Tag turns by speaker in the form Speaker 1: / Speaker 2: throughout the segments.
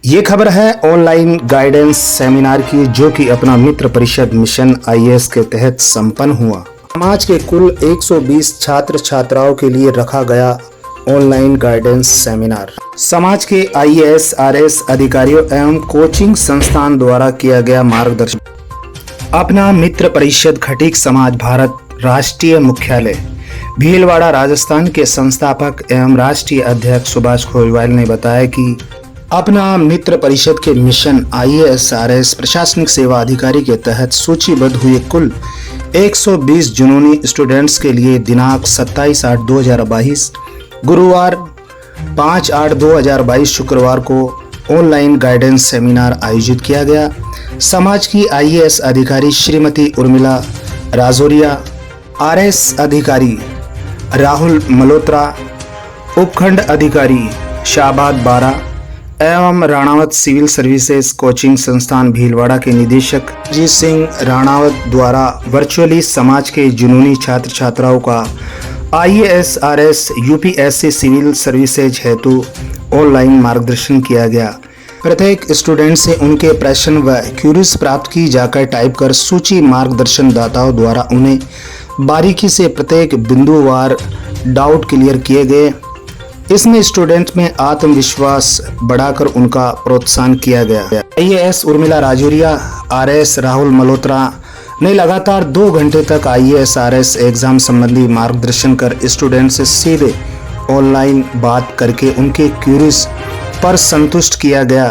Speaker 1: ये खबर है ऑनलाइन गाइडेंस सेमिनार की, जो कि अपना मित्र परिषद मिशन आईएएस के तहत संपन्न हुआ। समाज के कुल 120 छात्र छात्राओं के लिए रखा गया ऑनलाइन गाइडेंस सेमिनार समाज के आईएएस आरएस अधिकारियों एवं कोचिंग संस्थान द्वारा किया गया मार्गदर्शन। अपना मित्र परिषद खटीक समाज भारत राष्ट्रीय मुख्यालय भीलवाड़ा राजस्थान के संस्थापक एवं राष्ट्रीय अध्यक्ष सुभाष खोजवाल ने बताया कि अपना मित्र परिषद के मिशन आईएएस आरएस प्रशासनिक सेवा अधिकारी के तहत सूचीबद्ध हुए कुल 120 जुनूनी स्टूडेंट्स के लिए दिनांक 27/8/2022 गुरुवार 5/8/2022 शुक्रवार को ऑनलाइन गाइडेंस सेमिनार आयोजित किया गया। समाज की आईएएस अधिकारी श्रीमती उर्मिला राजौरिया, आरएस अधिकारी राहुल मल्होत्रा, उपखंड अधिकारी शाहबाद बारा एवं राणावत सिविल सर्विसेज कोचिंग संस्थान भीलवाड़ा के निदेशक अजीत सिंह राणावत द्वारा वर्चुअली समाज के जुनूनी छात्र छात्राओं का IAS RS UPSC civil services हेतु ऑनलाइन मार्गदर्शन किया गया। प्रत्येक स्टूडेंट से उनके प्रश्न व क्यूरीज प्राप्त की जाकर टाइप कर सूची मार्गदर्शन दाताओं द्वारा उन्हें बारीकी से प्रत्येक बिंदुवार डाउट क्लियर किए गए। इसमें स्टूडेंट में आत्मविश्वास बढ़ाकर उनका प्रोत्साहन किया गया। आईएएस उर्मिला राजौरिया, आरएस राहुल मल्होत्रा ने लगातार 2 घंटे तक आईएएस आरएस एग्जाम संबंधी मार्गदर्शन कर स्टूडेंट से सीधे ऑनलाइन बात करके उनके क्यूरीज पर संतुष्ट किया गया।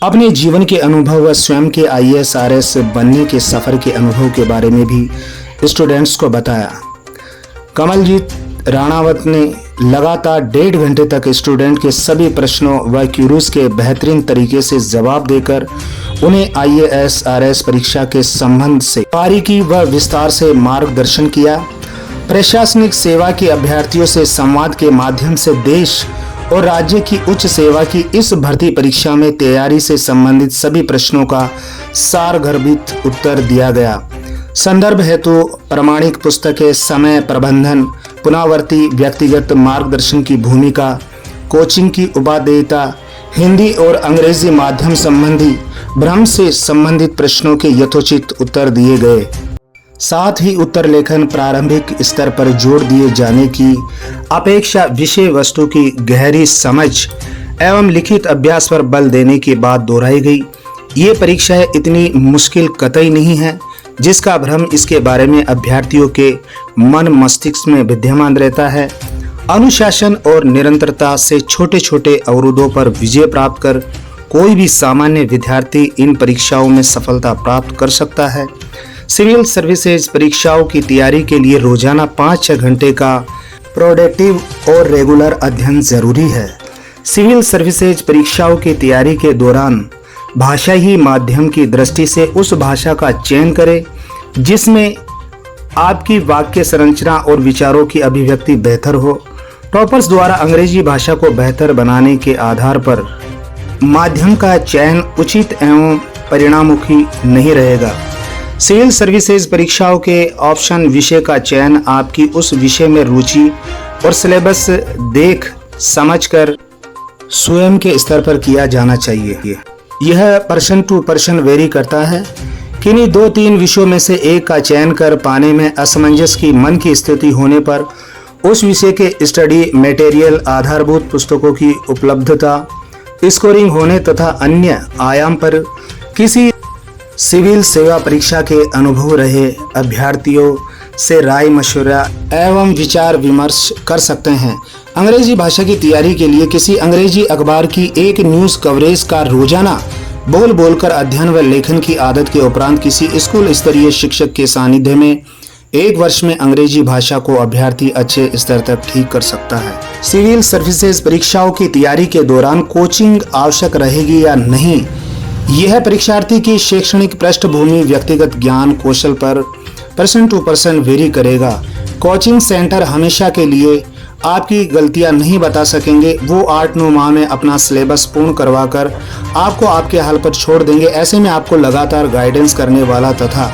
Speaker 1: अपने जीवन के अनुभव व स्वयं के आईएएस आरएस बनने के सफर के अनुभव के बारे में भी स्टूडेंट्स को बताया। कमलजीत राणावत ने लगातार 1.5 घंटे तक स्टूडेंट के सभी प्रश्नों व क्यूरीज के बेहतरीन तरीके से जवाब देकर उन्हें आईएएस आरएस परीक्षा के संबंध से बारीकी व विस्तार से मार्गदर्शन किया। प्रशासनिक सेवा के अभ्यर्थियों से संवाद के माध्यम से देश और राज्य की उच्च सेवा की इस भर्ती परीक्षा में तैयारी से संबंधित सभी प्रश्नों का सारगर्भित उत्तर दिया गया। संदर्भ हेतु प्रमाणिक पुस्तकें, समय प्रबंधन, पुनरावर्ती व्यक्तिगत मार्गदर्शन की भूमिका, कोचिंग की उपादेयता, हिंदी और अंग्रेजी माध्यम संबंधी भ्रम से संबंधित प्रश्नों के यथोचित उत्तर दिए गए। साथ ही उत्तर लेखन प्रारंभिक स्तर पर जोर दिए जाने की अपेक्षा विषय वस्तु की गहरी समझ एवं लिखित अभ्यास पर बल देने की बात दोहराई गई। ये परीक्षाएं इतनी मुश्किल कतई नहीं है जिसका भ्रम इसके बारे में अभ्यर्थियों के मन मस्तिष्क में विद्यमान रहता है। अनुशासन और निरंतरता से छोटे छोटे अवरोधों पर विजय प्राप्त कर कोई भी सामान्य विद्यार्थी इन परीक्षाओं में सफलता प्राप्त कर सकता है। सिविल सर्विसेज परीक्षाओं की तैयारी के लिए रोजाना 5-6 घंटे का प्रोडक्टिव और रेगुलर अध्ययन जरूरी है। सिविल सर्विसेज परीक्षाओं की तैयारी के दौरान भाषा ही माध्यम की दृष्टि से उस भाषा का चयन करें जिसमें आपकी वाक्य संरचना और विचारों की अभिव्यक्ति बेहतर हो। टॉपर्स द्वारा अंग्रेजी भाषा को बेहतर बनाने के आधार पर माध्यम का चयन उचित एवं परिणाममुखी नहीं रहेगा। सिविल सर्विसेज परीक्षाओं के ऑप्शन विषय का चयन आपकी उस विषय में रुचि और सिलेबस देख समझकर स्वयं के स्तर पर किया जाना चाहिए। यह पर्सन टू पर्सन वेरी करता है। किन्हीं 2-3 विषयों में से एक का चयन कर पाने में असमंजस की मन की स्थिति होने पर उस विषय के स्टडी मटेरियल, आधारभूत पुस्तकों की उपलब्धता, स्कोरिंग होने तथा अन्य आयाम पर किसी सिविल सेवा परीक्षा के अनुभव रहे अभ्यर्थियों से राय मशवरा एवं विचार विमर्श कर सकते हैं। अंग्रेजी भाषा की तैयारी के लिए किसी अंग्रेजी अखबार की एक न्यूज़ कवरेज का रोजाना बोल बोलकर अध्ययन व लेखन की आदत के उपरांत किसी स्कूल स्तरीय शिक्षक के सानिध्य में 1 वर्ष में अंग्रेजी भाषा को अभ्यर्थी अच्छे स्तर तक ठीक कर सकता है। सिविल सर्विसेज परीक्षाओं की तैयारी के दौरान कोचिंग आवश्यक रहेगी या नहीं, यह परीक्षार्थी की शैक्षणिक पृष्ठभूमि, व्यक्तिगत ज्ञान कौशल पर पर्सन टू पर्सन वेरी करेगा। कोचिंग सेंटर हमेशा के लिए आपकी गलतियां नहीं बता सकेंगे। वो 8-9 माह में अपना सिलेबस पूर्ण करवाकर आपको आपके हाल पर छोड़ देंगे। ऐसे में आपको लगातार गाइडेंस करने वाला तथा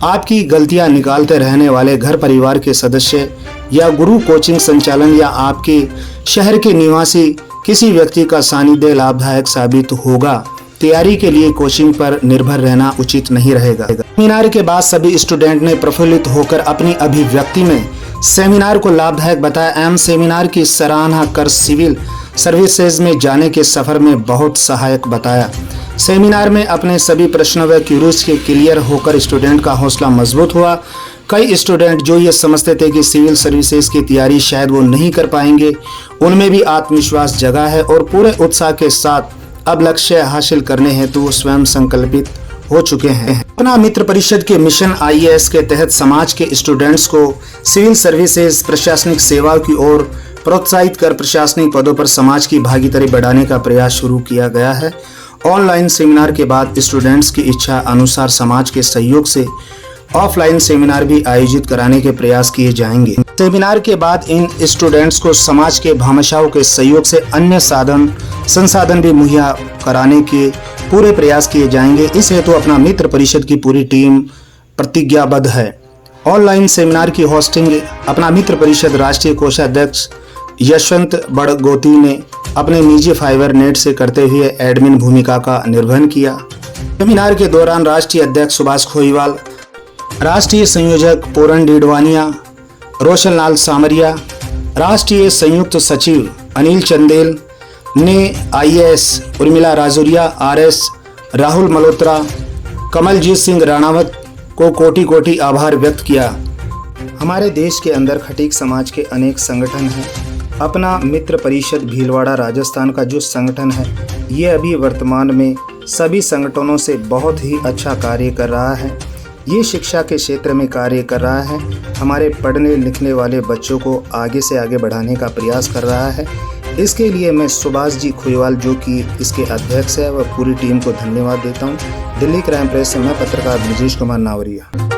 Speaker 1: आपकी गलतियां निकालते रहने वाले घर परिवार के सदस्य या गुरु कोचिंग संचालन या आपके शहर के निवासी किसी व्यक्ति का सानिध्य लाभदायक साबित होगा। तैयारी के लिए कोचिंग पर निर्भर रहना उचित नहीं रहेगा। सेमिनार के बाद सभी स्टूडेंट ने प्रफुल्लित होकर अपनी अभिव्यक्ति में सेमिनार को लाभदायक बताया एवं सेमिनार की सराहना कर सिविल सर्विसेज में जाने के सफर में बहुत सहायक बताया। सेमिनार में अपने सभी प्रश्नों व क्यूरीज के क्लियर होकर स्टूडेंट का हौसला मजबूत हुआ। कई स्टूडेंट जो ये समझते थे कि सिविल सर्विसेज की तैयारी शायद वो नहीं कर पाएंगे, उनमें भी आत्मविश्वास जगा है और पूरे उत्साह के साथ अब लक्ष्य हासिल करने हेतु वो स्वयं संकल्पित हो चुके हैं। अपना मित्र परिषद के मिशन आईएएस के तहत समाज के स्टूडेंट्स को सिविल सर्विसेज प्रशासनिक सेवा की ओर प्रोत्साहित कर प्रशासनिक पदों पर समाज की भागीदारी बढ़ाने का प्रयास शुरू किया गया है। ऑनलाइन सेमिनार के बाद स्टूडेंट्स की इच्छा अनुसार समाज के सहयोग से ऑफलाइन सेमिनार भी आयोजित कराने के प्रयास किए जाएंगे। सेमिनार के बाद इन स्टूडेंट्स को समाज के भामाशाहों के सहयोग से अन्य संसाधन भी मुहैया कराने के पूरे प्रयास किए जाएंगे। इस हेतु अपना मित्र परिषद की पूरी टीम प्रतिज्ञाबद्ध है। ऑनलाइन सेमिनार की होस्टिंग अपना मित्र परिषद राष्ट्रीय कोषाध्यक्ष यशवंत बड़गोती ने अपने निजी फाइबर नेट से करते हुए एडमिन भूमिका का निर्वहन किया। सेमिनार के दौरान राष्ट्रीय अध्यक्ष सुभाष खोईवाल, राष्ट्रीय संयोजक पूरन डीडवानिया, रोशन लाल सामरिया, राष्ट्रीय संयुक्त सचिव अनिल चंदेल ने आईएएस उर्मिला राजौरिया, आरएस राहुल मल्होत्रा, कमलजीत सिंह राणावत को कोटि कोटि आभार व्यक्त किया। हमारे देश के अंदर खटीक समाज के अनेक संगठन हैं। अपना मित्र परिषद भीलवाड़ा राजस्थान का जो संगठन है, ये अभी वर्तमान में सभी संगठनों से बहुत ही अच्छा कार्य कर रहा है। ये शिक्षा के क्षेत्र में कार्य कर रहा है। हमारे पढ़ने लिखने वाले बच्चों को आगे से आगे बढ़ाने का प्रयास कर रहा है। इसके लिए मैं सुभाष जी खोईवाल, जो कि इसके अध्यक्ष है, वह पूरी टीम को धन्यवाद देता हूँ। दिल्ली क्राइम प्रेस से मैं पत्रकार ब्रजेश कुमार नावरिया।